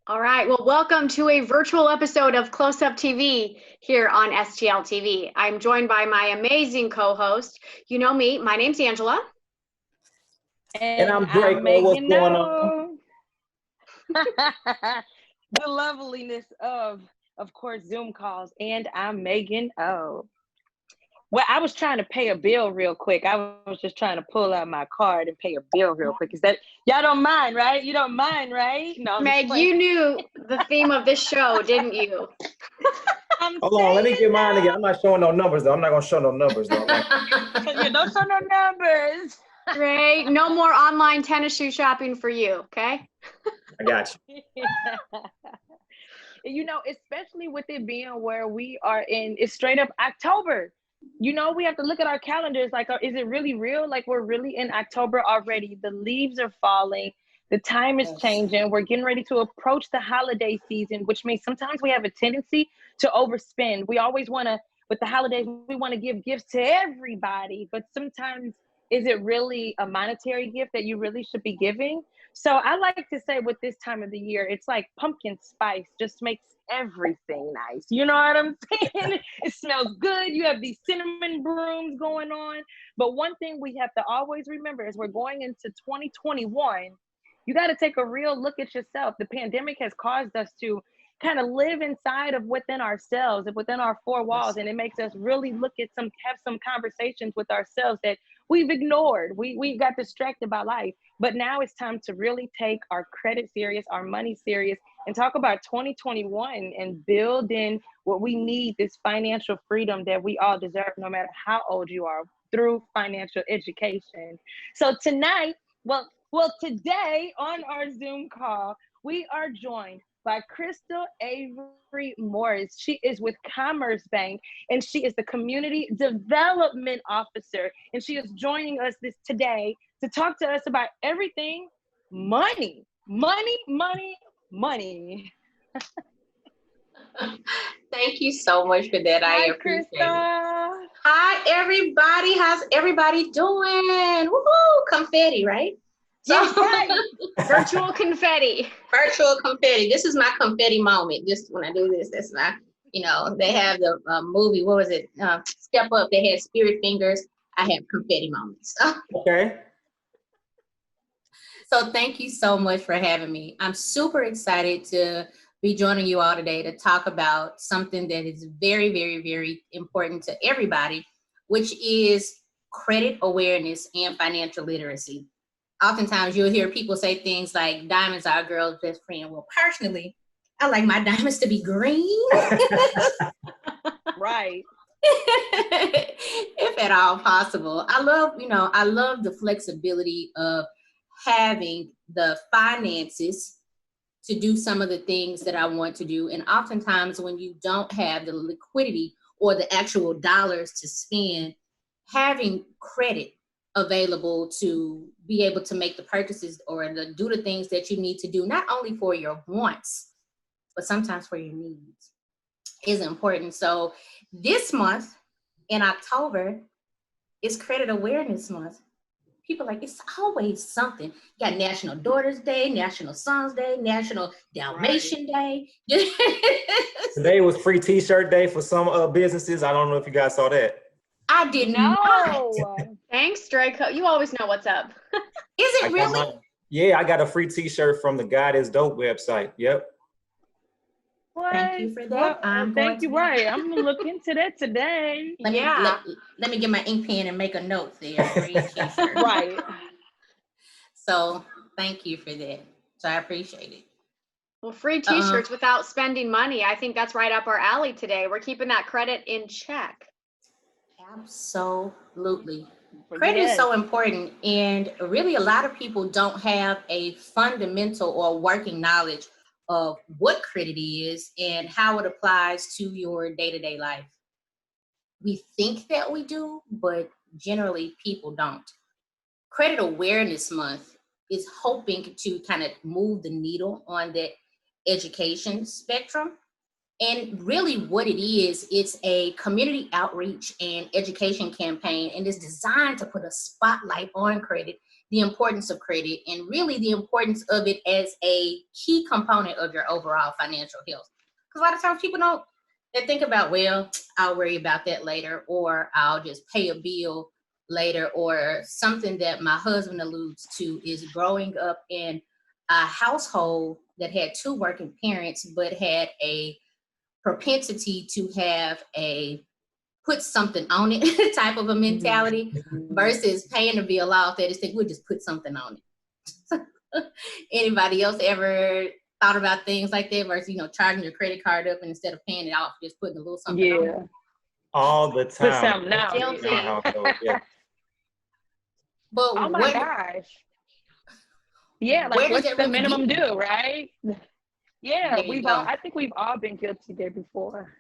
All right. Well, welcome to a virtual episode of Close Up TV here on STL TV. I'm joined by my amazing co-host. You know me. My name's Angela. And And I'm I'm Draco. What's making going on? no. The loveliness of course, Zoom calls. And I'm Megan. Oh, well, I was trying to pay a bill real quick. I was just trying to pull out my card and pay a bill real quick. Is that y'all don't mind, right? You don't mind, right? No, I'm just Meg, playing. you knew the theme of this show, didn't you? I'm Hold on, let me saying get mine again. that. I'm not showing no numbers though. I'm not gonna show no numbers though. You don't show no numbers. Great. No more online tennis shoe shopping for you. Okay. I got you. Especially with it being where we are in, it's straight up October. We have to look at our calendars like, is it really real? Like, we're really in October already. The leaves are falling. The time is changing. We're getting ready to approach the holiday season, which means sometimes we have a tendency to overspend. We always want to, with the holidays, we want to give gifts to everybody, but sometimes is it really a monetary gift that you really should be giving? So I like to say with this time of the year, it's like pumpkin spice just makes everything nice. You know what I'm saying? It smells good. You have these cinnamon brooms going on. But one thing we have to always remember is we're going into 2021. You got to take a real look at yourself. The pandemic has caused us to kind of live inside of within ourselves and within our four walls. And it makes us really have some conversations with ourselves that we've ignored. We got distracted by life. But now it's time to really take our credit serious, our money serious, and talk about 2021 and build in what we need, this financial freedom that we all deserve, no matter how old you are, through financial education. So tonight, today on our Zoom call, we are joined by Crystal Avery Morris. She is with Commerce Bank, and she is the Community Development Officer. And she is joining us today to talk to us about everything money. Money, money, money. Thank you so much for that. I Hi, appreciate it. Krista. Hi, everybody. How's everybody doing? Woohoo! Confetti, right? Yes, right. Virtual confetti. Virtual confetti. This is my confetti moment. Just when I do this, that's my, they have the movie, what was it? Step Up. They had spirit fingers. I have confetti moments. Okay. So thank you so much for having me. I'm super excited to be joining you all today to talk about something that is very, very, very important to everybody, which is credit awareness and financial literacy. Oftentimes you'll hear people say things like diamonds are a girl's best friend. Well, personally, I like my diamonds to be green. Right. If at all possible. I love the flexibility of having the finances to do some of the things that I want to do. And oftentimes when you don't have the liquidity or the actual dollars to spend, having credit available to be able to make the purchases or do the things that you need to do, not only for your wants, but sometimes for your needs, is important. So this month in October is Credit Awareness Month. People like, it's always something. You got National Daughters Day, National Sons Day, National Dalmatian Day. Today was free T-shirt day for some businesses. I don't know if you guys saw that. I did not. No. Thanks, Draco. You always know what's up. Is it really? I got a free T-shirt from the God is Dope website. Yep. What? Thank you for that. Thank you. Right. I'm gonna look into that today. Let me get my ink pen and make a note there. Free T-shirt. Right. So thank you for that. So I appreciate it. Well, free t-shirts without spending money. I think that's right up our alley today. We're keeping that credit in check. Absolutely. Credit is so important, and really a lot of people don't have a fundamental or working knowledge of what credit is and how it applies to your day-to-day life. We think that we do, but generally people don't. Credit Awareness Month is hoping to kind of move the needle on that education spectrum And really what it is, it's a community outreach and education campaign, and it's designed to put a spotlight on credit, the importance of credit, and really the importance of it as a key component of your overall financial health. Because a lot of times people they think about, well, I'll worry about that later, or I'll just pay a bill later, or something that my husband alludes to is growing up in a household that had 2 working parents, but had a propensity to have a put something on it type of a mentality versus paying the bill off. They just think we'll just put something on it. Anybody else ever thought about things like that versus, charging your credit card up and instead of paying it off, just putting a little something on it? All the time. Put something out. Guilty. Yeah. But Oh my gosh. Yeah, like what's the minimum due, right? Yeah, I think we've all been guilty there before.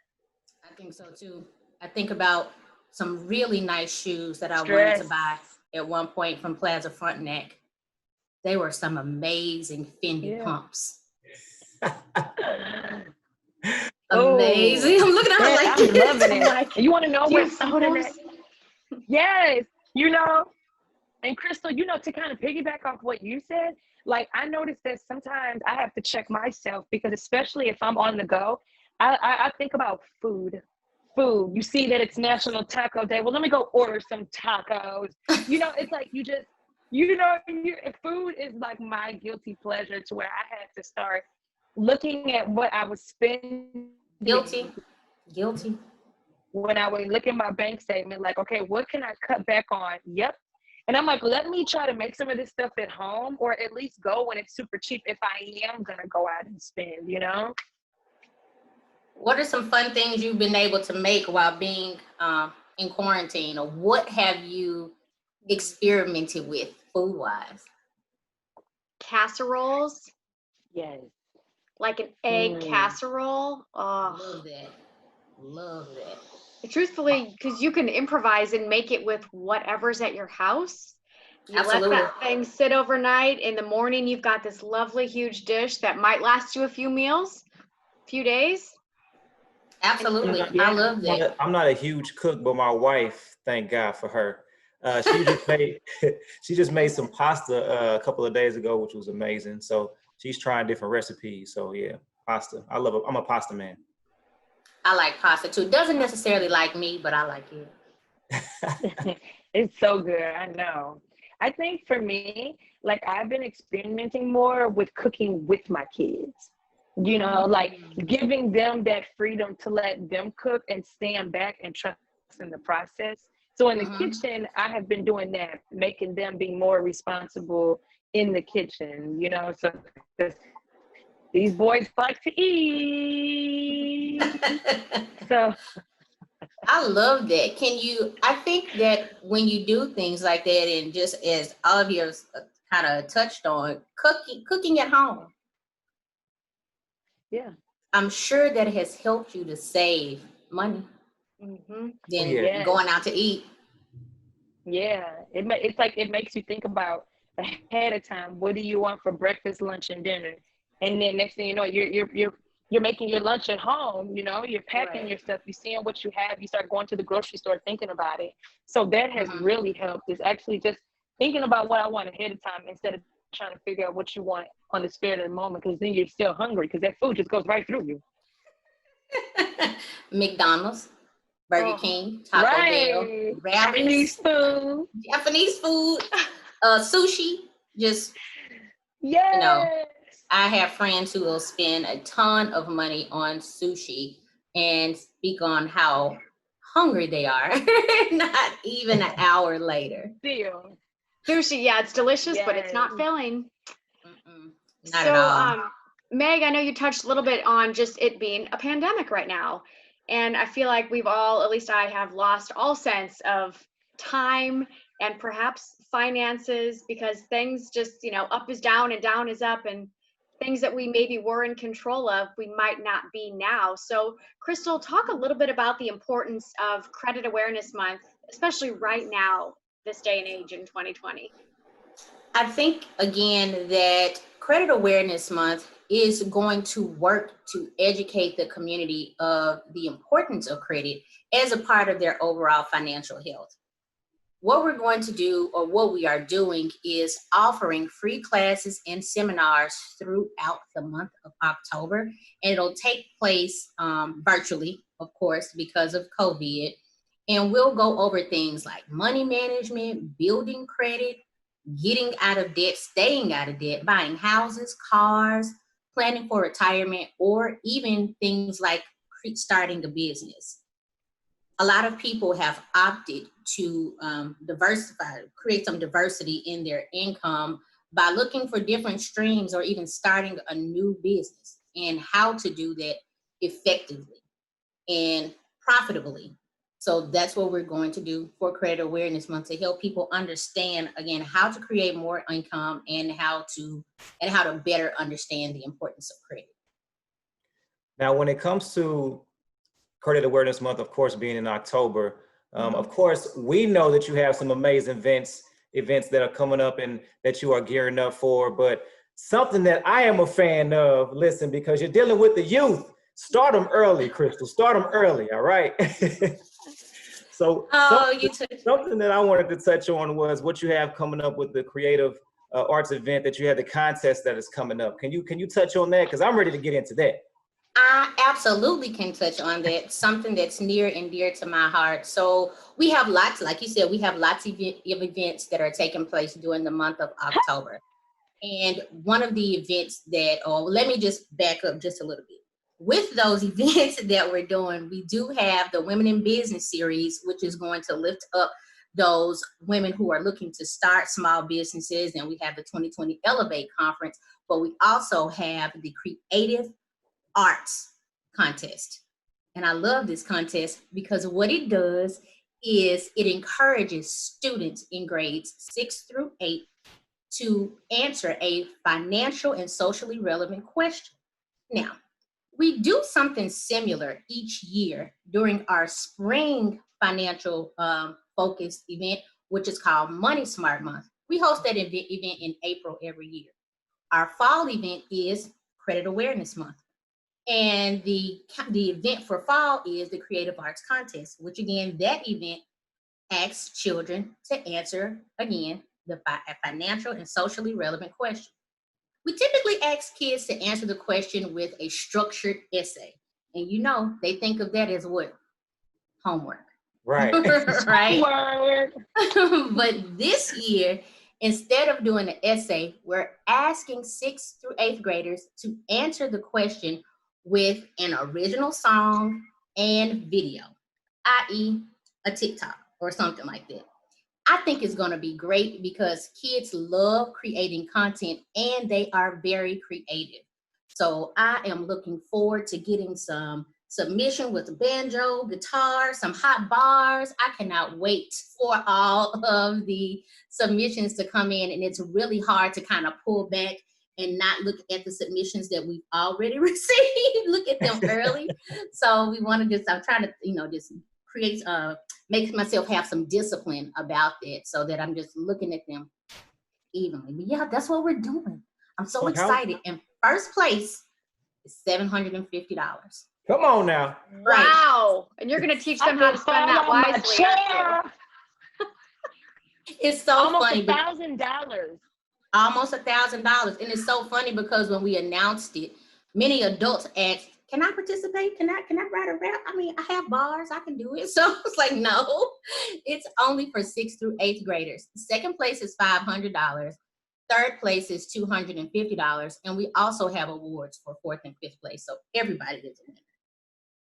I think so too. I think about some really nice shoes that I wanted to buy at one point from Plaza Frontenac. They were some amazing Fendi pumps. Amazing. I'm looking at her like I'm loving it. And you want to know where photos? Yes, and Crystal, to kind of piggyback off what you said, like I noticed that sometimes I have to check myself because especially if I'm on the go, I think about food. You see that it's National Taco Day. Well, let me go order some tacos. It's like food is like my guilty pleasure to where I had to start looking at what I was spending. Guilty. When I would look at my bank statement, like, okay, what can I cut back on? Yep. And I'm like, let me try to make some of this stuff at home, or at least go when it's super cheap if I am going to go out and spend, What are some fun things you've been able to make while being in quarantine, or what have you experimented with food-wise? Casseroles. Yes. Like an egg casserole. Oh, love that. Truthfully, because you can improvise and make it with whatever's at your house. You Absolutely. let that thing sit overnight. In the morning, you've got this lovely huge dish that might last you a few days. Absolutely. I love that. I'm not a huge cook, but my wife, thank God for her. She just made some pasta a couple of days ago, which was amazing. So she's trying different recipes. So yeah, pasta. I love it. I'm a pasta man. I like pasta too. Doesn't necessarily like me, but I like it. It's so good. I know. I think for me, like I've been experimenting more with cooking with my kids. Like giving them that freedom to let them cook and stand back and trust in the process. So in the kitchen, I have been doing that, making them be more responsible in the kitchen, so these boys like to eat. So I love that. I think that when you do things like that, and just as all of you kind of touched on, cooking at home. Yeah. I'm sure that has helped you to save money than going out to eat. Yeah. It's like it makes you think about ahead of time. What do you want for breakfast, lunch, and dinner? And then next thing you know, you're making your lunch at home. You're packing your stuff. You're seeing what you have. You start going to the grocery store thinking about it. So that has really helped. Is actually just thinking about what I want ahead of time instead of trying to figure out what you want on the spur of the moment, because then you're still hungry because that food just goes right through you. McDonald's, Burger King, Taco Bell, Japanese food, sushi. Just I have friends who will spend a ton of money on sushi and speak on how hungry they are not even an hour later. Still. Sushi, it's delicious, but it's not filling. Not at all. Meg, I know you touched a little bit on just it being a pandemic right now. And I feel like we've all, at least I have, lost all sense of time and perhaps finances, because things just, up is down and down is up, and things that we maybe were in control of, we might not be now. So Crystal, talk a little bit about the importance of Credit Awareness Month, especially right now, this day and age in 2020. I think, again, that Credit Awareness Month is going to work to educate the community of the importance of credit as a part of their overall financial health. What we're going to do, or what we are doing, is offering free classes and seminars throughout the month of October. And it'll take place virtually, of course, because of COVID. And we'll go over things like money management, building credit, getting out of debt, staying out of debt, buying houses, cars, planning for retirement, or even things like starting a business. A lot of people have opted to diversify, create some diversity in their income by looking for different streams or even starting a new business, and how to do that effectively and profitably. So that's what we're going to do for Credit Awareness Month, to help people understand, again, how to create more income and how to better understand the importance of credit. Now, when it comes to Credit Awareness Month, of course, being in October, of course, we know that you have some amazing events that are coming up and that you are gearing up for. But something that I am a fan of, listen, because you're dealing with the youth, start them early, Crystal. Start them early, all right? So something that I wanted to touch on was what you have coming up with the creative arts event that you had, the contest that is coming up. Can you touch on that? Because I'm ready to get into that. I absolutely can touch on that, something that's near and dear to my heart. So we have lots, like you said, we have lots of events that are taking place during the month of October. And one of the events that, let me just back up just a little bit. With those events that we're doing, we do have the Women in Business series, which is going to lift up those women who are looking to start small businesses. And we have the 2020 Elevate Conference, but we also have the Creative Arts Contest. And I love this contest because what it does is it encourages students in grades 6 through 8 to answer a financial and socially relevant question. Now, we do something similar each year during our spring financial focused event, which is called Money Smart Month. We host that event in April every year. Our fall event is Credit Awareness Month. And the event for fall is the Creative Arts Contest, which again, that event asks children to answer, again, a financial and socially relevant question. We typically ask kids to answer the question with a structured essay. And you know, they think of that as what? Homework. Right. Right? But this year, instead of doing an essay, we're asking 6th through 8th graders to answer the question with an original song and video, i.e. a TikTok or something like that. I think it's going to be great because kids love creating content and they are very creative. So I am looking forward to getting some submission with banjo, guitar, some hot bars. I cannot wait for all of the submissions to come in, and it's really hard to kind of pull back and not look at the submissions that we've already received, look at them early. So we want to I'm trying to, just create, make myself have some discipline about that so that I'm just looking at them evenly. But yeah, that's what we're doing. I'm so excited. And first place is $750. Come on now. Right. Wow. And you're going to teach them how to spend that wisely. It's so almost funny. $1,000. Almost $1,000. And it's so funny because when we announced it, many adults asked, can I participate? Can I write a rap? I mean, I have bars, I can do it. So it's like, no, it's only for 6th through 8th graders. Second place is $500. Third place is $250. And we also have awards for 4th and 5th place. So everybody is a winner.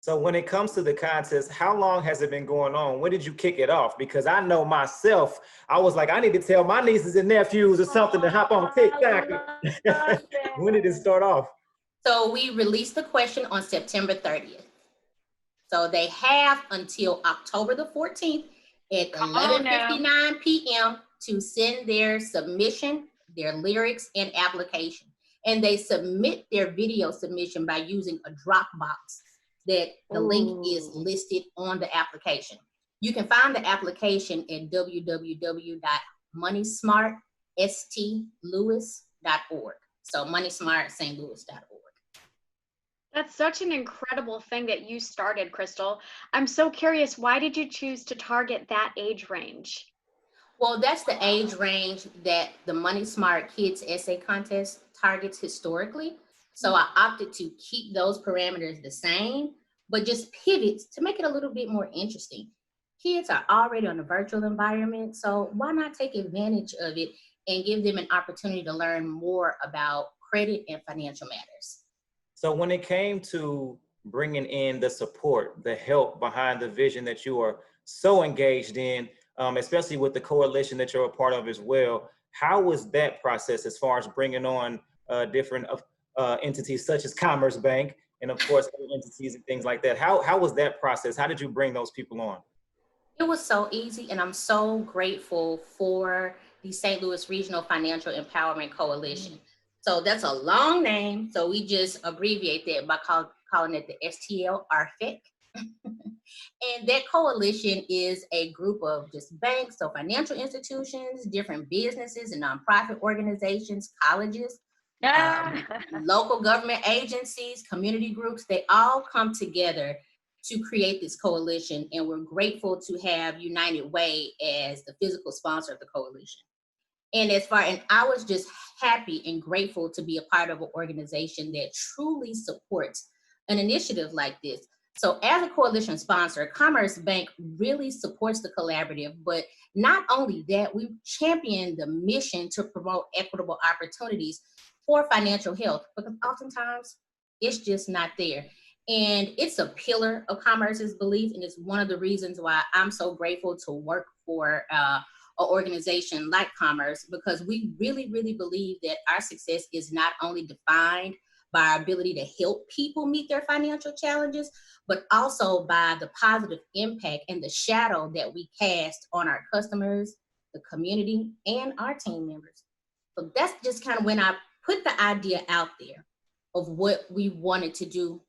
So when it comes to the contest, how long has it been going on? When did you kick it off? Because I know myself, I was like, I need to tell my nieces and nephews or something to hop on TikTok. When did it start off? So we released the question on September 30th. So they have until October the 14th at 11:59 p.m. to send their submission, their lyrics, and application. And they submit their video submission by using a Dropbox that the link is listed on the application. You can find the application at www.moneysmartstlouis.org. So moneysmartstlouis.org. That's such an incredible thing that you started, Crystal. I'm so curious, why did you choose to target that age range? Well, that's the age range that the Money Smart Kids Essay Contest targets historically. So I opted to keep those parameters the same, but just pivot to make it a little bit more interesting. Kids are already on a virtual environment, so why not take advantage of it and give them an opportunity to learn more about credit and financial matters? So when it came to bringing in the support, the help behind the vision that you are so engaged in, especially with the coalition that you're a part of as well, how was that process as far as bringing on different entities such as Commerce Bank and of course other entities and things like that? How was that process? How did you bring those people on? It was so easy, and I'm so grateful for the St. Louis Regional Financial Empowerment Coalition. So that's a long name, so we just abbreviate that by calling it the STL, RFIC. And that coalition is a group of just banks, so financial institutions, different businesses and nonprofit organizations, colleges, local government agencies, community groups. They all come together to create this coalition, and we're grateful to have United Way as the physical sponsor of the coalition. And I was just happy and grateful to be a part of an organization that truly supports an initiative like this. So as a coalition sponsor, Commerce Bank really supports the collaborative, but not only that, we champion the mission to promote equitable opportunities for financial health, because oftentimes it's just not there. And it's a pillar of Commerce's belief, and it's one of the reasons why I'm so grateful to work for an organization like Commerce, because we really, really believe that our success is not only defined by our ability to help people meet their financial challenges, but also by the positive impact and the shadow that we cast on our customers, the community, and our team members. So that's just kind of when I put the idea out there of what we wanted to do.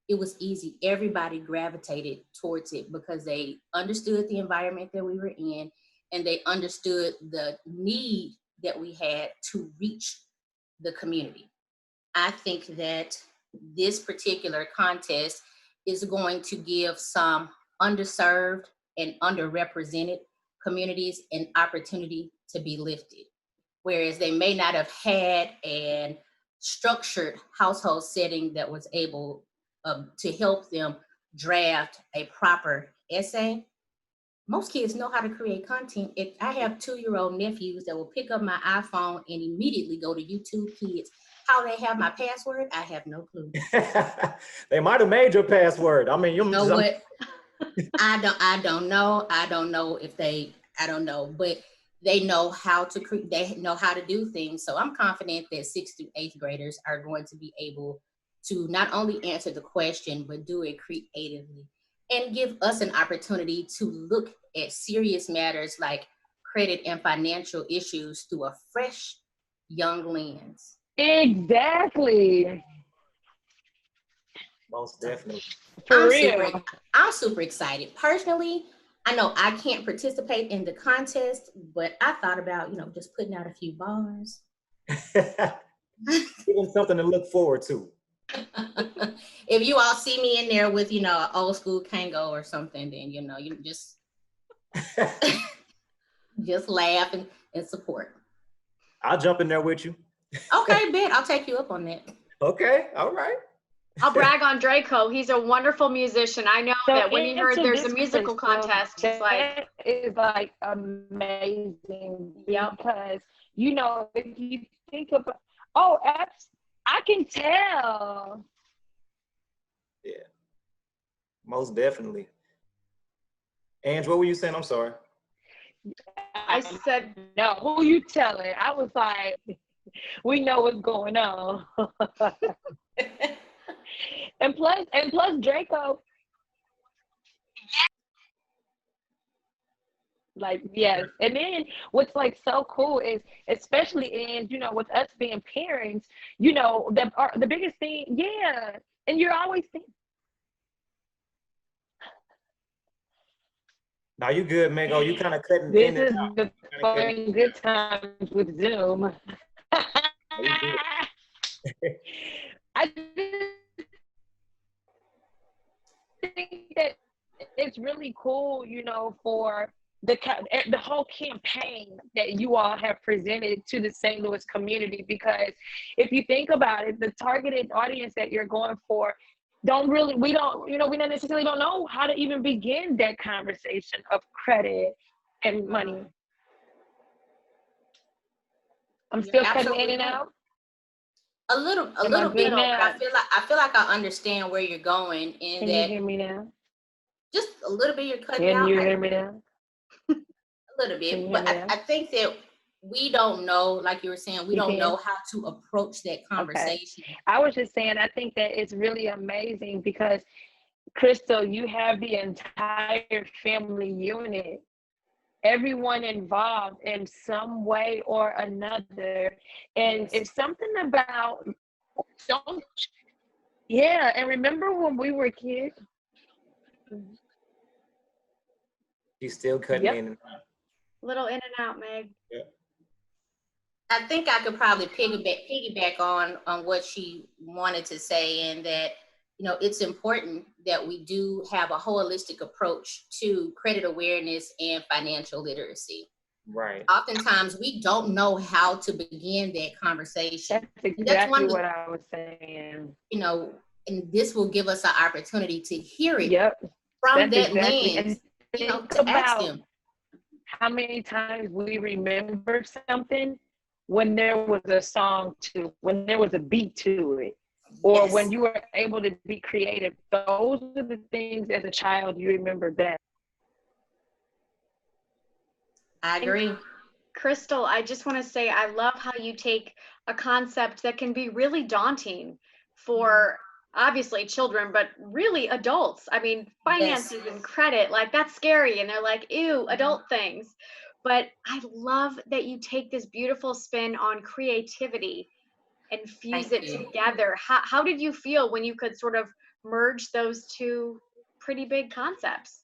It was easy. Everybody gravitated towards it because they understood the environment that we were in, and they understood the need that we had to reach the community. I think that this particular contest is going to give some underserved and underrepresented communities an opportunity to be lifted, whereas they may not have had a structured household setting that was able to help them draft a proper essay. Most kids know how to create content. If I have 2-year-old nephews that will pick up my iPhone and immediately go to YouTube Kids. How they have my password, I have no clue. They might have made your password. I mean, you know what? I don't know. I don't know if I don't know, but they know how to create, they know how to do things. So I'm confident that 6th through 8th graders are going to be able to not only answer the question, but do it creatively and give us an opportunity to look at serious matters like credit and financial issues through a fresh, young lens. Exactly. Most definitely. I'm super excited. Personally, I know I can't participate in the contest, but I thought about, just putting out a few bars. Give them something to look forward to. If you all see me in there with, an old school Kango or something, then, you just, just laugh and support. I'll jump in there with you. Okay, bet. I'll take you up on that. Okay, all right. I'll brag on Draco. He's a wonderful musician. I know that when he heard there's a musical contest, he's like, it's like amazing. Yep. Because, if you think about, I can tell. Yeah, most definitely. Ange, what were you saying? I'm sorry. I said, no, who you telling? I was like, we know what's going on. and plus Draco. Like, yes. And then what's like so cool is, especially in, with us being parents, the biggest thing, yeah. And you're always thinking. Now you good, Mango. You kind of cutting this in is and out. The fun good times with Zoom. I just think that it's really cool, you know, for the whole campaign that you all have presented to the St. Louis community, because if you think about it, the targeted audience that you're going for we don't necessarily don't know how to even begin that conversation of credit and money. I'm still cutting in and out. A little bit, but I feel like I understand where you're going. In Can that, you hear me now? just a little bit, you're cutting out. Can you hear me now? A little bit, but I think that we don't know, like you were saying, we don't know how to approach that conversation. Okay. I was just saying, I think that it's really amazing because, Crystal, you have the entire family unit, everyone involved in some way or another. And it's something about, and remember when we were kids? She's still cutting in. Little in and out, Meg. Yeah. I think I could probably piggyback on what she wanted to say, and that, you know, it's important that we do have a holistic approach to credit awareness and financial literacy. Right. Oftentimes we don't know how to begin that conversation. That's exactly what I was saying. You know, and this will give us an opportunity to hear it That's from that exactly. lens. And you know, think to ask about them how many times we remember something when there was a song when there was a beat to it, or when you were able to be creative. Those are the things as a child you remember best. I agree. Crystal, I just want to say I love how you take a concept that can be really daunting for obviously children, but really adults. I mean, finances and credit, like that's scary. And they're like, ew, adult things. But I love that you take this beautiful spin on creativity and fuse it together. How did you feel when you could sort of merge those two pretty big concepts?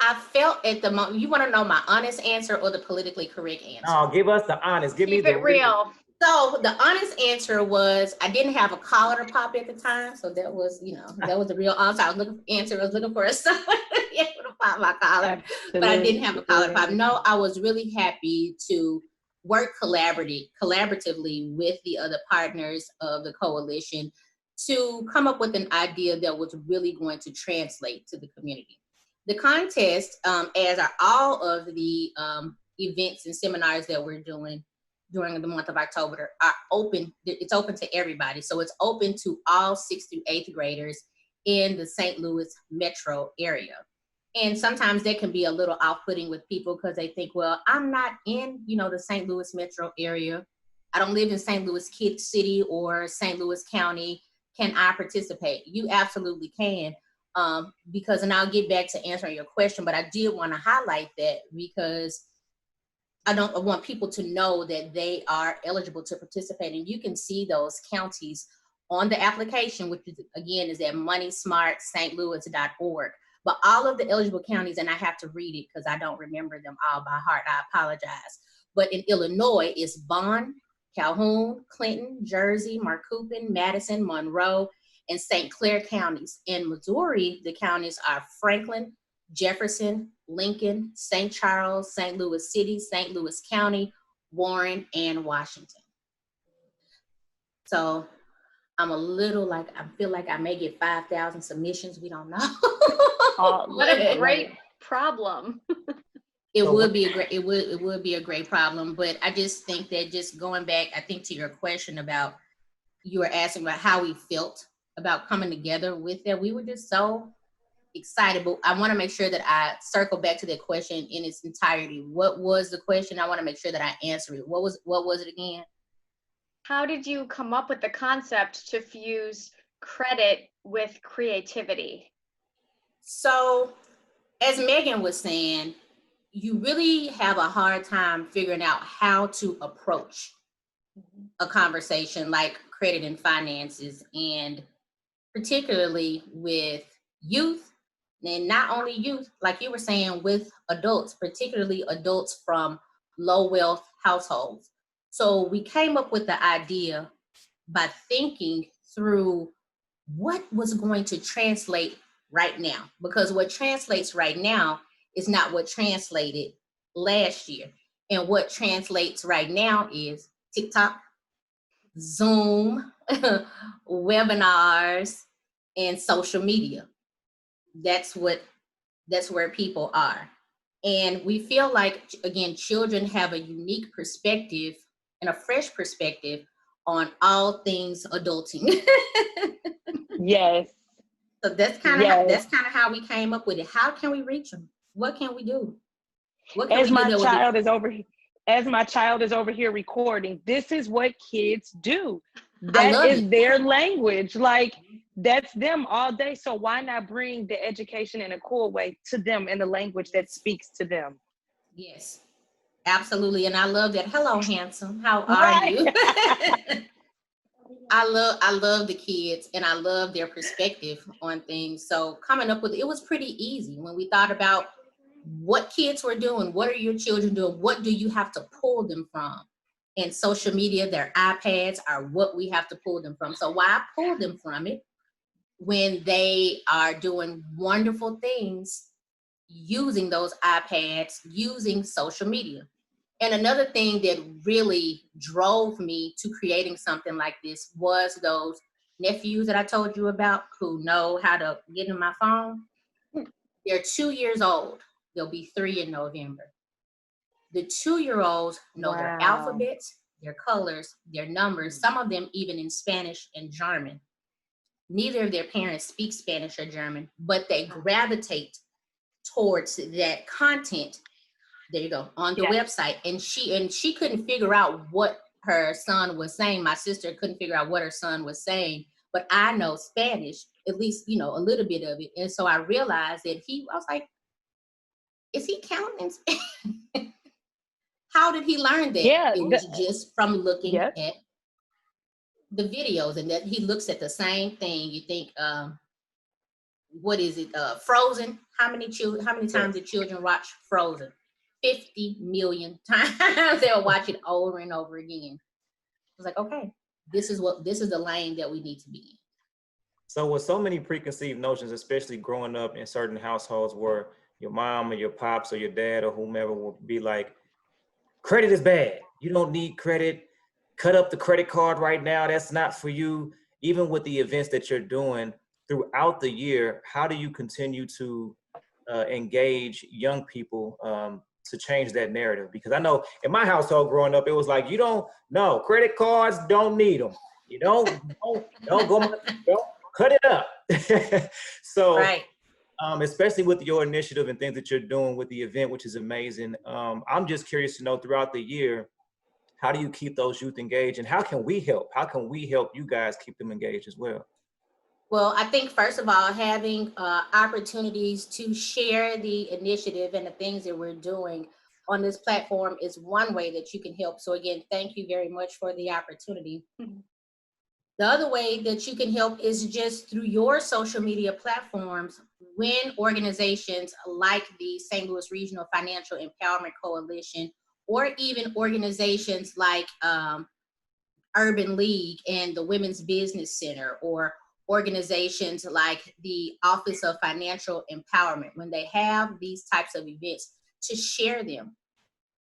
I felt at the moment, you want to know my honest answer or the politically correct answer? Oh, give us the honest. Keep it real. So the honest answer was I didn't have a collar to pop at the time. So that was, you know, that was the real answer. I was looking for a son to pop my collar, but I didn't have a collar to pop. No, I was really happy to work collaboratively with the other partners of the coalition to come up with an idea that was really going to translate to the community. The contest, as are all of the events and seminars that we're doing during the month of October, are open. It's open to everybody. So it's open to all 6th through 8th graders in the St. Louis metro area. And sometimes that can be a little off-putting with people because they think, well, I'm not in, you know, the St. Louis metro area. I don't live in St. Louis Kid City or St. Louis County. Can I participate? You absolutely can. Because, and I'll get back to answering your question, but I did want to highlight that because I want people to know that they are eligible to participate. And you can see those counties on the application, which is, again, is at moneysmartstlouis.org. But all of the eligible counties, and I have to read it because I don't remember them all by heart, I apologize. But in Illinois, it's Bond, Calhoun, Clinton, Jersey, Macoupin, Madison, Monroe, and St. Clair counties. In Missouri, the counties are Franklin, Jefferson, Lincoln, St. Charles, St. Louis City, St. Louis County, Warren, and Washington. So I'm a little like, I feel like I may get 5,000 submissions. We don't know. What a great problem. It would be a great problem, but I just think that just going back, I think to your question about, you were asking about how we felt about coming together with that. We were just so excited, but I want to make sure that I circle back to that question in its entirety. What was the question? I want to make sure that I answer it. What was it again? How did you come up with the concept to fuse credit with creativity? So, as Megan was saying, you really have a hard time figuring out how to approach a conversation like credit and finances, and particularly with youth, and not only youth, like you were saying, with adults, particularly adults from low wealth households. So we came up with the idea by thinking through what was going to translate right now, because what translates right now is not what translated last year. And what translates right now is TikTok, Zoom, webinars, and social media. That's where people are. And we feel like, again, children have a unique perspective and a fresh perspective on all things adulting. Yes. So that's kind of how we came up with it. How can we reach them? What can we do? What can As we do my that would child is over, as my child is over here recording, this is what kids do. I That love is it. their language. Like, that's them all day. So why not bring the education in a cool way to them in the language that speaks to them? Yes, absolutely. And I love that. Hello, handsome. How are Right. you? I love the kids, and I love their perspective on things. So coming up with it was pretty easy when we thought about what kids were doing. What are your children doing? What do you have to pull them from? And social media, their iPads are what we have to pull them from. So why pull them from it when they are doing wonderful things using those iPads, using social media? And another thing that really drove me to creating something like this was those nephews that I told you about who know how to get in my phone. They're 2 years old. They'll be 3 in November. The 2-year-olds know their Wow. alphabets, their colors, their numbers, some of them even in Spanish and German. Neither of their parents speak Spanish or German, but they gravitate towards that content. There you go, on the website. And she couldn't figure out what her son was saying. My sister couldn't figure out what her son was saying, but I know Spanish, at least, a little bit of it. And so I realized that I was like, is he counting in Spanish? How did he learn that? Yeah. It was just from looking Yep. at the videos, and that he looks at the same thing. You think, what is it? Frozen. How many times did children watch Frozen? 50 million times. They'll watch it over and over again. I was like, okay, this is the lane that we need to be in. So with so many preconceived notions, especially growing up in certain households where your mom or your pops or your dad or whomever will be like, credit is bad. You don't need credit. Cut up the credit card right now. That's not for you. Even with the events that you're doing throughout the year, how do you continue to engage young people to change that narrative? Because I know in my household growing up, it was like, you don't know, credit cards, don't need them. You don't cut it up. So, Right. especially with your initiative and things that you're doing with the event, which is amazing. I'm just curious to know throughout the year, how do you keep those youth engaged, and how can we help? How can we help you guys keep them engaged as well? Well, I think first of all, having opportunities to share the initiative and the things that we're doing on this platform is one way that you can help. So again, thank you very much for the opportunity. The other way that you can help is just through your social media platforms. When organizations like the St. Louis Regional Financial Empowerment Coalition, or even organizations like Urban League and the Women's Business Center, or organizations like the Office of Financial Empowerment, when they have these types of events, to share them.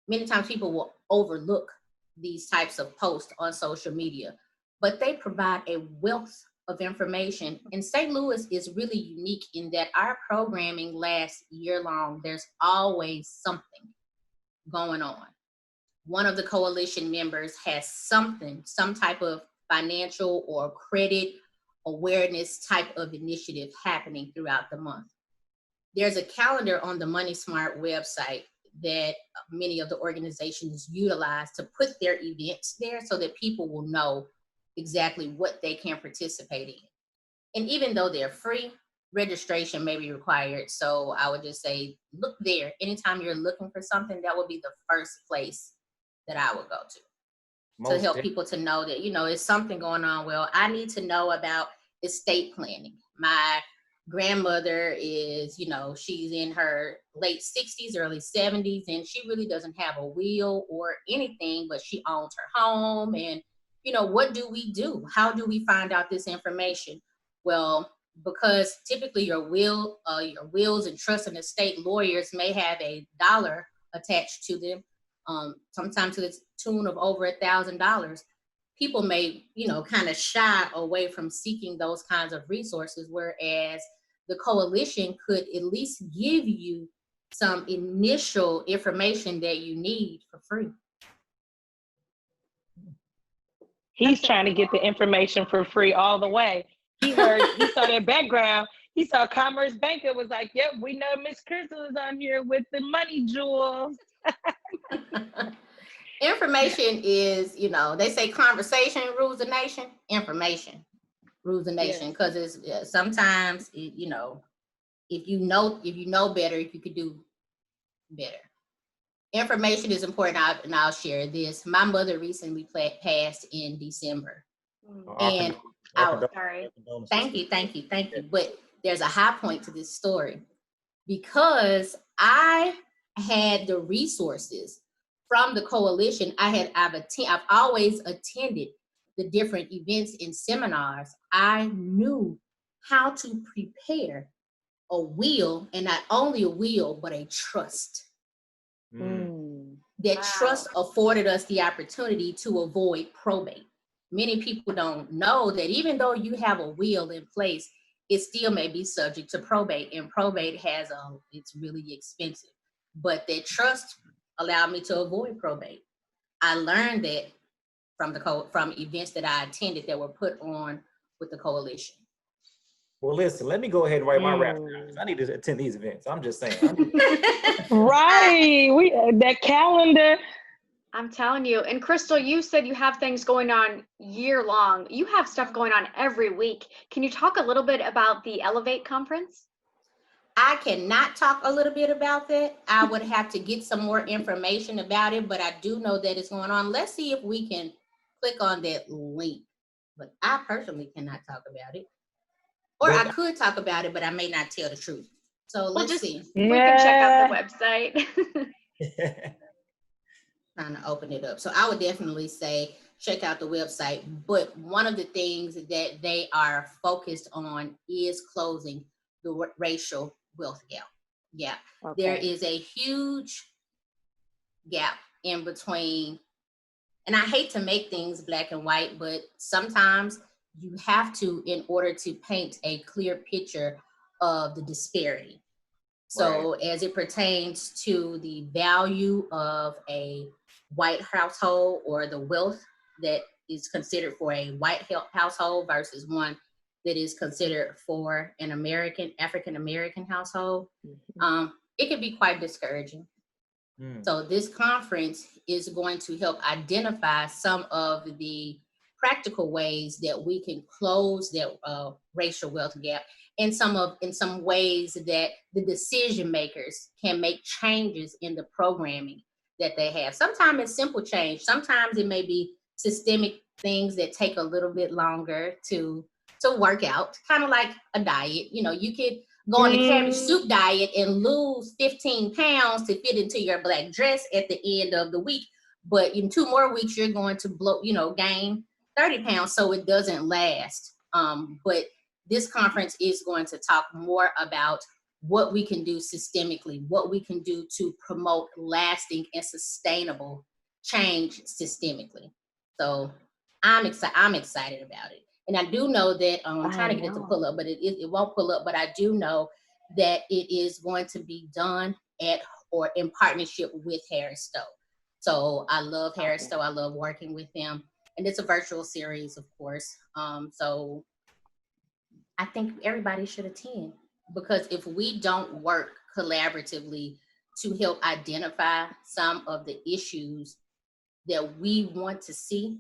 Many times people will overlook these types of posts on social media, but they provide a wealth of information. And St. Louis is really unique in that our programming lasts year long. There's always something going on. One of the coalition members has some type of financial or credit awareness type of initiative happening throughout the month. There's a calendar on the Money Smart website that many of the organizations utilize to put their events there so that people will know exactly what they can participate in. And even though they're free, registration may be required. So I would just say, look there. Anytime you're looking for something, that would be the first place that I would go to help people to know that, it's something going on. Well, I need to know about estate planning. My grandmother is, she's in her late 60s, early 70s, and she really doesn't have a will or anything, but she owns her home. And, what do we do? How do we find out this information? Well, because typically your wills and trust and estate lawyers may have a dollar attached to them, sometimes to the tune of over $1,000. People may, kind of shy away from seeking those kinds of resources, whereas the coalition could at least give you some initial information that you need for free. He's trying to get the information for free all the way. He saw that background. He saw Commerce Banker was like, yep, we know Miss Crystal is on here with the money jewels. Information is, they say conversation rules the nation. Information rules the nation, because it's sometimes, if you know better, you could do better. Information is important, and I'll share this. My mother recently passed in December, and sorry. Thank you. But there's a high point to this story, because I had the resources from the coalition. I've always attended the different events and seminars. I knew how to prepare a will, and not only a will, but a trust. That trust afforded us the opportunity to avoid probate. Many people don't know that even though you have a will in place, it still may be subject to probate, and probate it's really expensive. But that trust allowed me to avoid probate. I learned that from events that I attended that were put on with the coalition. Well, listen, let me go ahead and write my rap down, because I need to attend these events. I'm just saying. Right. That calendar. I'm telling you. And Crystal, you said you have things going on year long. You have stuff going on every week. Can you talk a little bit about the Elevate conference? I cannot talk a little bit about that. I would have to get some more information about it, but I do know that it's going on. Let's see if we can click on that link. But I personally cannot talk about it. Or I could talk about it, but I may not tell the truth. So let's see. We can check out the website. Trying to open it up. So I would definitely say check out the website. But one of the things that they are focused on is closing the racial wealth gap. Yeah, okay. There is a huge gap in between, and I hate to make things black and white, but sometimes you have to, in order to paint a clear picture of the disparity. So as it pertains to the value of a white household, or the wealth that is considered for a white household versus one that is considered for an African-American household, it can be quite discouraging. So this conference is going to help identify some of the practical ways that we can close that racial wealth gap, and in some ways that the decision makers can make changes in the programming that they have. Sometimes it's simple change. Sometimes it may be systemic things that take a little bit longer to work out, kind of like a diet. You could go on the cabbage soup diet and lose 15 pounds to fit into your black dress at the end of the week. But in 2 more weeks, you're going to gain 30 pounds, so it doesn't last. But this conference is going to talk more about what we can do systemically, what we can do to promote lasting and sustainable change systemically. So I'm excited about it. And I do know that, I'm trying to get it to pull up, but it won't pull up, but I do know that it is going to be done in partnership with Harris Stowe. So I love Harris Stowe. I love working with them. And it's a virtual series, of course. So I think everybody should attend, because if we don't work collaboratively to help identify some of the issues that we want to see,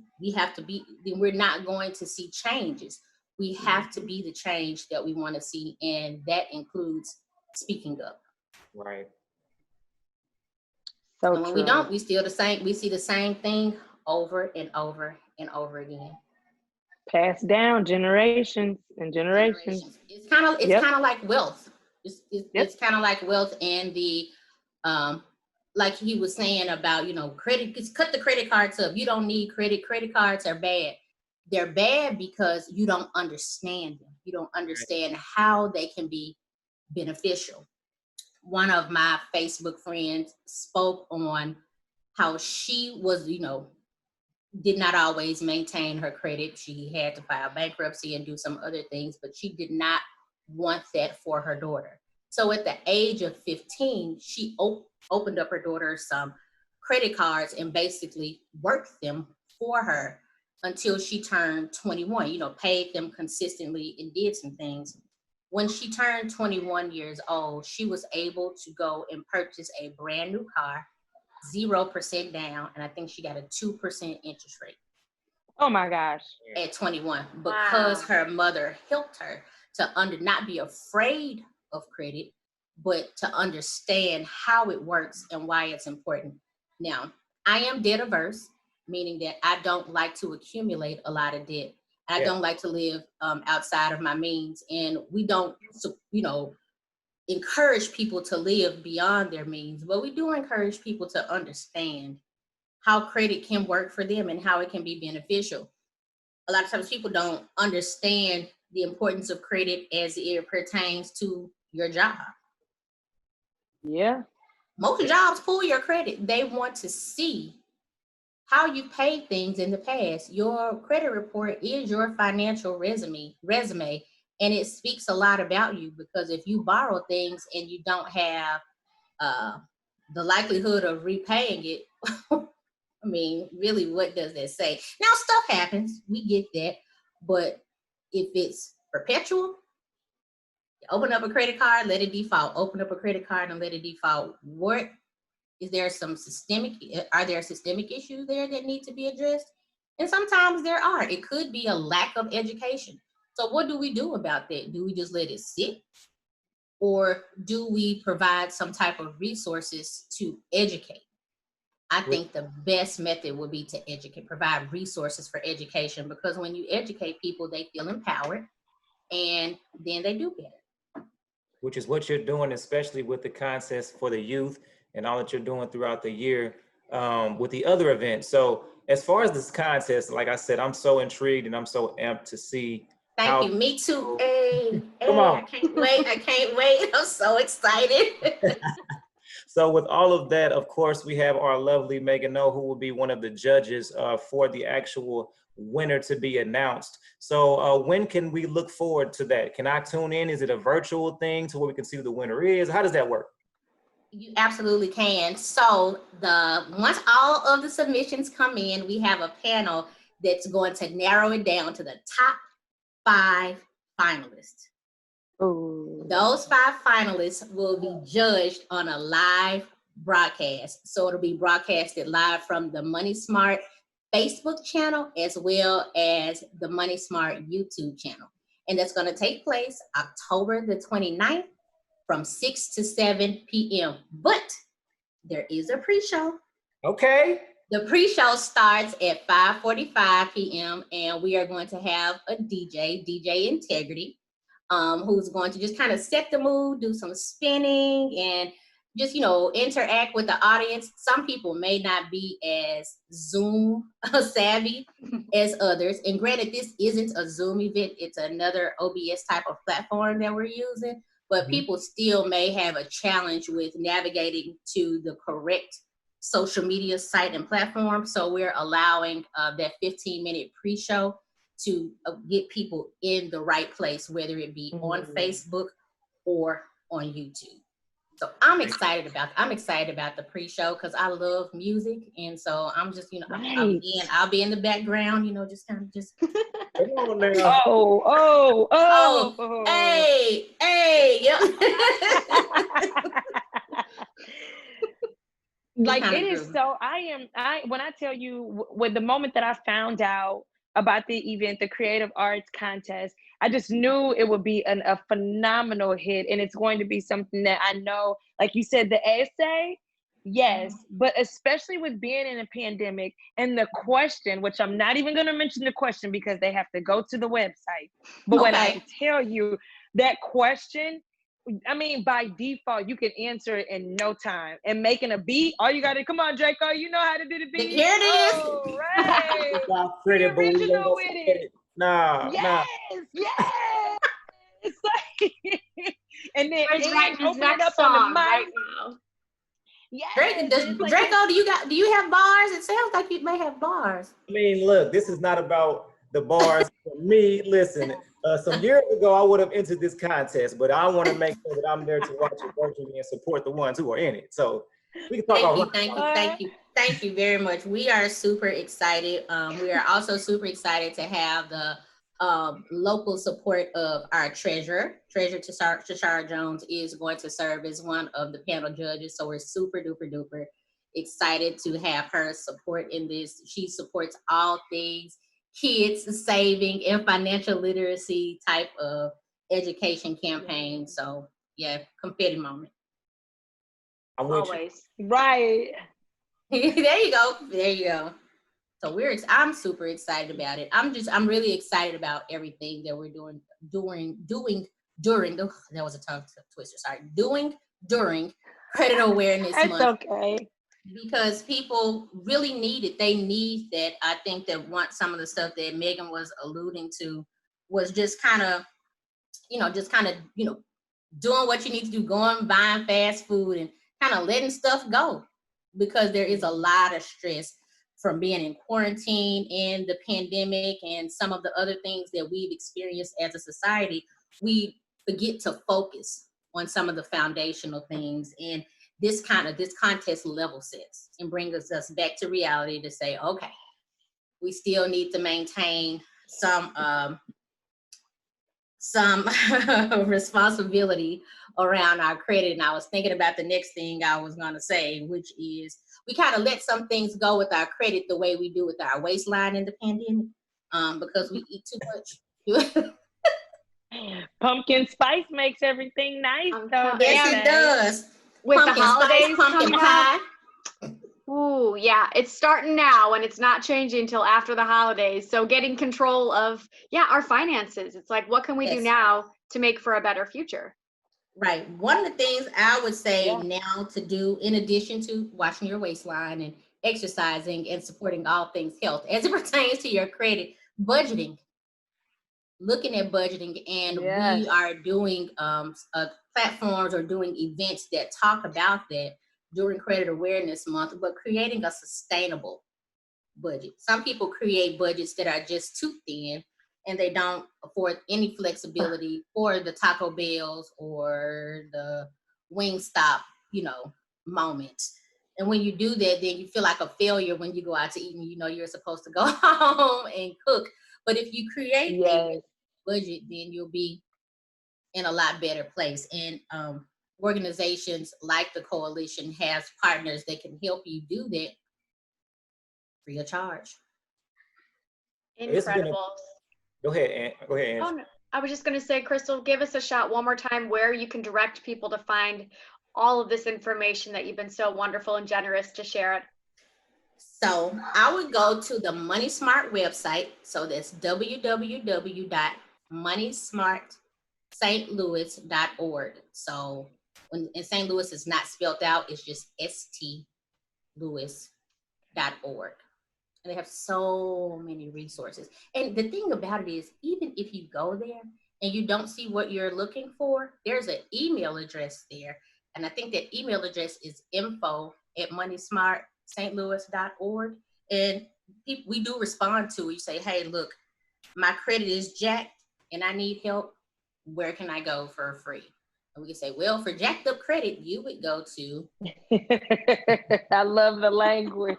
we're not going to see changes. We have to be the change that we want to see, and that includes speaking up. Right. So and when we don't, we see the same thing over and over and over again. Passed down generations and generations. It's kind of like wealth. It's kind of like wealth, and the like he was saying about, credit, cut the credit cards up. You don't need credit. Credit cards are bad. they're bad because you don't understand them. You don't understand how they can be beneficial. One of my Facebook friends spoke on how she was, did not always maintain her credit. She had to file bankruptcy and do some other things, but she did not want that for her daughter. So at the age of 15, she opened up her daughter some credit cards and basically worked them for her until she turned 21, paid them consistently and did some things. When she turned 21 years old, she was able to go and purchase a brand new car, 0% down, and I think she got a 2% interest rate. Oh my gosh. At 21, because Wow. her mother helped her to not be afraid of credit, but to understand how it works and why it's important. Now, I am debt averse, meaning that I don't like to accumulate a lot of debt. I don't like to live outside of my means, and we don't, encourage people to live beyond their means, but we do encourage people to understand how credit can work for them and how it can be beneficial. A lot of times people don't understand the importance of credit as it pertains to your job. Yeah. Most jobs pull your credit. They want to see how you paid things in the past. Your credit report is your financial resume, and it speaks a lot about you, because if you borrow things and you don't have the likelihood of repaying it, I mean, really, what does that say? Now, stuff happens. We get that. But if it's perpetual, open up a credit card, let it default. Open up a credit card and let it default. What is there are there systemic issues there that need to be addressed? And sometimes there are. It could be a lack of education. So what do we do about that? Do we just let it sit? Or do we provide some type of resources to educate? I think the best method would be to educate, provide resources for education, because when you educate people, they feel empowered and then they do better. Which is what you're doing, especially with the contests for the youth and all that you're doing throughout the year with the other events. So as far as this contest, like I said, I'm so intrigued and I'm so amped to see. Thank you. Me too. Come on. I can't wait. I can't wait. I'm so excited. So with all of that, of course, we have our lovely Megan O, who will be one of the judges for the actual winner to be announced. So when can we look forward to that? Can I tune in? Is it a virtual thing to where we can see who the winner is? How does that work? You absolutely can. So once all of the submissions come in, we have a panel that's going to narrow it down to the top 5 finalists. Ooh. Those 5 finalists will be judged on a live broadcast. So it'll be broadcasted live from the Money Smart Facebook channel as well as the Money Smart YouTube channel. And that's going to take place October the 29th from 6 to 7 p.m. But there is a pre-show. Okay. The pre-show starts at 5:45 p.m. and we are going to have a DJ Integrity, who's going to just kind of set the mood, do some spinning, and just, interact with the audience. Some people may not be as Zoom savvy as others. And granted, this isn't a Zoom event. It's another OBS type of platform that we're using. But people still may have a challenge with navigating to the correct social media site and platform. So we're allowing that 15-minute pre-show to get people in the right place, whether it be on Facebook or on YouTube. So I'm excited about the pre-show because I love music, and so I'm just, I'll be in the background, just kind of just. Come on now. Oh, hey, yeah. Like it is so. When I tell you, with the moment that I found out about the event, the Creative Arts Contest, I just knew it would be a phenomenal hit, and it's going to be something that I know, like you said, the essay, yes, but especially with being in a pandemic and the question, which I'm not even going to mention the question because they have to go to the website. But when I tell you that question, I mean, by default, you can answer it in no time. And making a beat, all you gotta, come on, Draco, you know how to do the beat. Here it is. Oh, right. Pretty Be boo, you ain't original gonna with forget it. it. Nah. Yes. It's like, and then He's writing his open it next up on the song mic. right now. Yes. Draco, do you have bars? It sounds like you may have bars. I mean, look, this is not about the bars for me. Listen, some years ago, I would have entered this contest, but I want to make sure that I'm there to watch it virtually and support the ones who are in it. So we can talk Thank you very much. We are super excited. We are also super excited to have the local support of our treasurer. Treasurer Tashara Jones is going to serve as one of the panel judges. So we're super duper duper excited to have her support in this. She supports all things kids saving and financial literacy type of education campaign. So yeah, confetti moment. I'm with Always. Right. There you go. So I'm super excited about it. I'm really excited about everything that we're doing during that was a tongue twister. Sorry. Doing during Credit Awareness Month. It's okay. Because people really need it. They need that. I think that some of the stuff that Megan was alluding to was just kind of, doing what you need to do, going, buying fast food and kind of letting stuff go, because there is a lot of stress from being in quarantine and the pandemic and some of the other things that we've experienced as a society. We forget to focus on some of the foundational things, and this contest level sets and brings us back to reality to say, okay, we still need to maintain some responsibility around our credit. And I was thinking about the next thing I was going to say, which is we kind of let some things go with our credit the way we do with our waistline in the pandemic, because we eat too much. Pumpkin spice makes everything nice. Yes, it does. With Pumpkin the holidays spice, pumpkin coming pie. up. Ooh, yeah, it's starting now and it's not changing until after the holidays. So getting control of, our finances. It's like, what can we do now to make for a better future? Right. One of the things I would say now to do, in addition to watching your waistline and exercising and supporting all things health, as it pertains to your credit, budgeting. Looking at budgeting, and we are doing platforms or doing events that talk about that during Credit Awareness Month, but creating a sustainable budget. Some people create budgets that are just too thin and they don't afford any flexibility for the Taco Bells or the Wingstop, moments. And when you do that, then you feel like a failure when you go out to eat and you're supposed to go home and cook. But if you create a budget, then you'll be in a lot better place. And organizations like the coalition has partners that can help you do that free of charge. Incredible. Go ahead, Ange. Oh, no. I was just going to say, Crystal, give us a shout one more time where you can direct people to find all of this information that you've been so wonderful and generous to share it. So I would go to the Money Smart website. So that's www.moneysmartstlouis.org. So in St. Louis is not spelled out, it's just stlouis.org. And they have so many resources. And the thing about it is, even if you go there and you don't see what you're looking for, there's an email address there. And I think that email address is info@moneysmartstlouis.org. And we do respond to it. You say, hey, look, my credit is jacked and I need help. Where can I go for free? And we can say, well, for jacked up credit, you would go to. I love the language.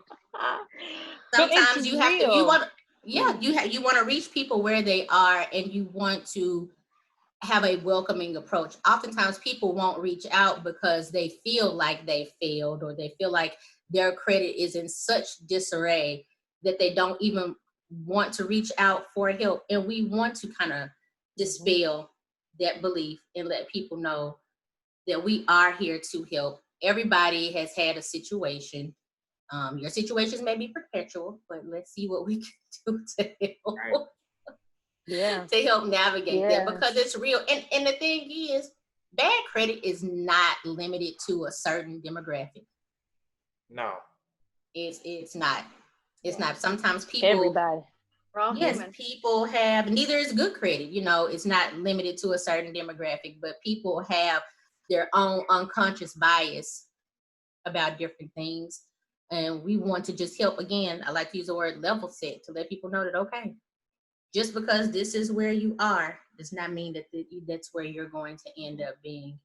Sometimes you want to reach people where they are, and you want to have a welcoming approach. Oftentimes people won't reach out because they feel like they failed, or they feel like their credit is in such disarray that they don't even want to reach out for help. And we want to kind of dispel that belief and let people know that we are here to help. Everybody has had a situation. Your situations may be perpetual, but let's see what we can do to help. To help navigate that, because it's real. And the thing is, bad credit is not limited to a certain demographic. No. It's not. It's not. Sometimes people, Everybody. We're all yes, human. people have, neither is good credit. You know, it's not limited to a certain demographic, but people have their own unconscious bias about different things. And we want to just help, again, I like to use the word level set, to let people know that, okay, just because this is where you are does not mean that that's where you're going to end up being.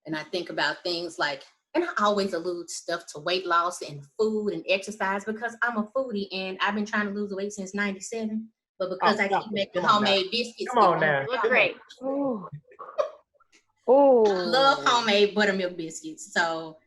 And I think about things like, and I always allude stuff to weight loss and food and exercise because I'm a foodie and I've been trying to lose weight since '97. But because I keep making homemade biscuits, Come on now. Look great. Ooh. I love homemade buttermilk biscuits. So,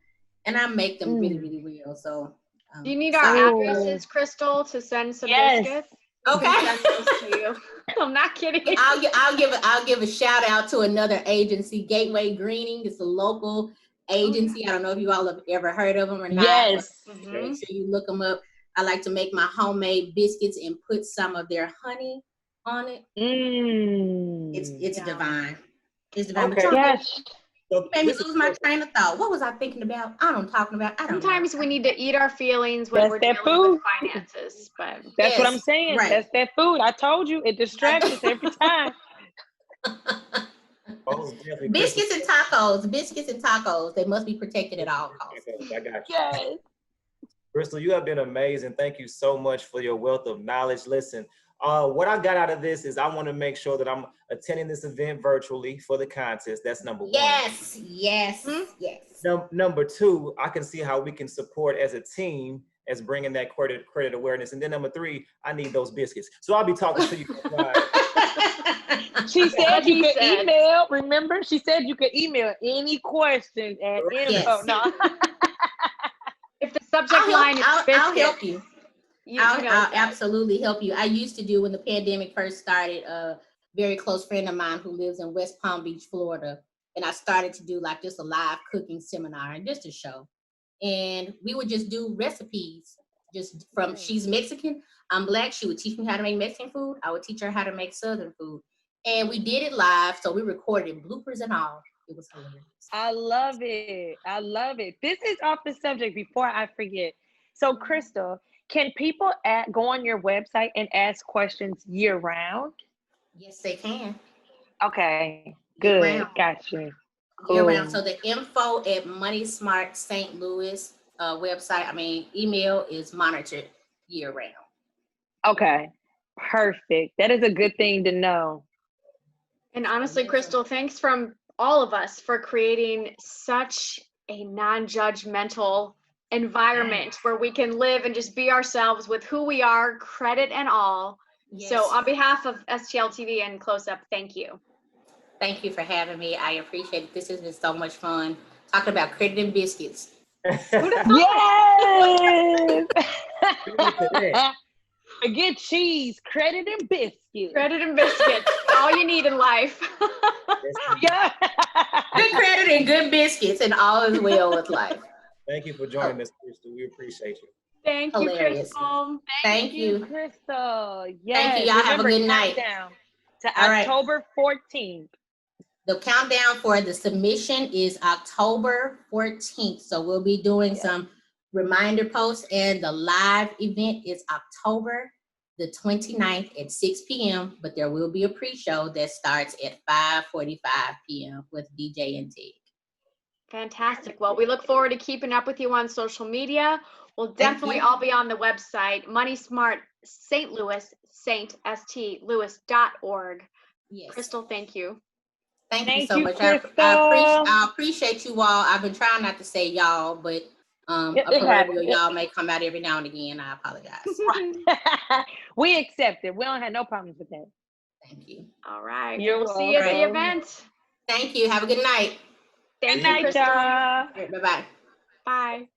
and I make them really, really well. So, Do you need our Sorry. addresses, Crystal, to send some Yes. biscuits? Okay. We can send those to you. I'm not kidding. I'll give a shout out to another agency, Gateway Greening. It's a local agency. I don't know if you all have ever heard of them or not. Yes. Make sure you look them up. I like to make my homemade biscuits and put some of their honey on it. It's divine. It's divine. Okay. Yes. So Made me this is lose my train of thought. What was I thinking about? I don't know. Sometimes we need to eat our feelings when That's we're that dealing with food. finances, but That's what I'm Yes, saying. right. That's that food. I told you, it distracts us every time. most definitely Biscuits and tacos. They must be protected at all costs. I got you. Yes. Crystal, you have been amazing. Thank you so much for your wealth of knowledge. Listen, what I got out of this is I want to make sure that I'm attending this event virtually for the contest. That's number one. Yes. Number two, I can see how we can support as a team as bringing that credit awareness. And then number three, I need those biscuits. So I'll be talking to you. She said you could said. email. Remember, she said you could email any questions and info. Yes. No. if the subject line is biscuits, I'll help you. you I'll know absolutely help you. I used to do when the pandemic first started. A very close friend of mine who lives in West Palm Beach, Florida, and I started to do like just a live cooking seminar and just a show. And we would just do recipes just from, she's Mexican, I'm Black. She would teach me how to make Mexican food. I would teach her how to make Southern food. And we did it live. So we recorded bloopers and all. It was hilarious. I love it. This is off the subject before I forget. So, Crystal, can people go on your website and ask questions year round? Yes, they can. Okay, Year good. round. Got you. Year Cool. round. So the info at Money Smart St. Louis email is monitored year round. Okay, perfect. That is a good thing to know. And honestly, Crystal, thanks from all of us for creating such a non-judgmental environment where we can live and just be ourselves with who we are, credit and all. Yes. So on behalf of STL TV and Close Up, thank you. Thank you for having me. I appreciate it. This has been so much fun talking about credit and biscuits. Yes. Forget cheese, credit and biscuits. Credit and biscuits, all you need in life. Yeah. Good credit and good biscuits, and all is well with life. Thank you for joining us, Crystal. We appreciate you. Thank Hilarious. you, Crystal. Thank you. Crystal. Yes. Thank you. Y'all have a good night. Countdown to All right. October 14th. The countdown for the submission is October 14th. So we'll be doing some reminder posts, and the live event is October the 29th at 6 p.m. But there will be a pre-show that starts at 5:45 p.m. with DJ and Tig. Fantastic. Well, we look forward to keeping up with you on social media. We'll definitely all be on the website, Money Smart St. Louis, stlouis.org. Yes. Crystal, thank you. Thank you so much. Crystal. I appreciate you all. I've been trying not to say y'all, but a proverbial y'all may come out every now and again. I apologize. We accept it. We don't have no problems with that. Thank you. All right. You're We'll see you at the welcome. event. Thank you. Have a good night. Thank Good you, night, Crystal. y'all. Bye-bye. Bye.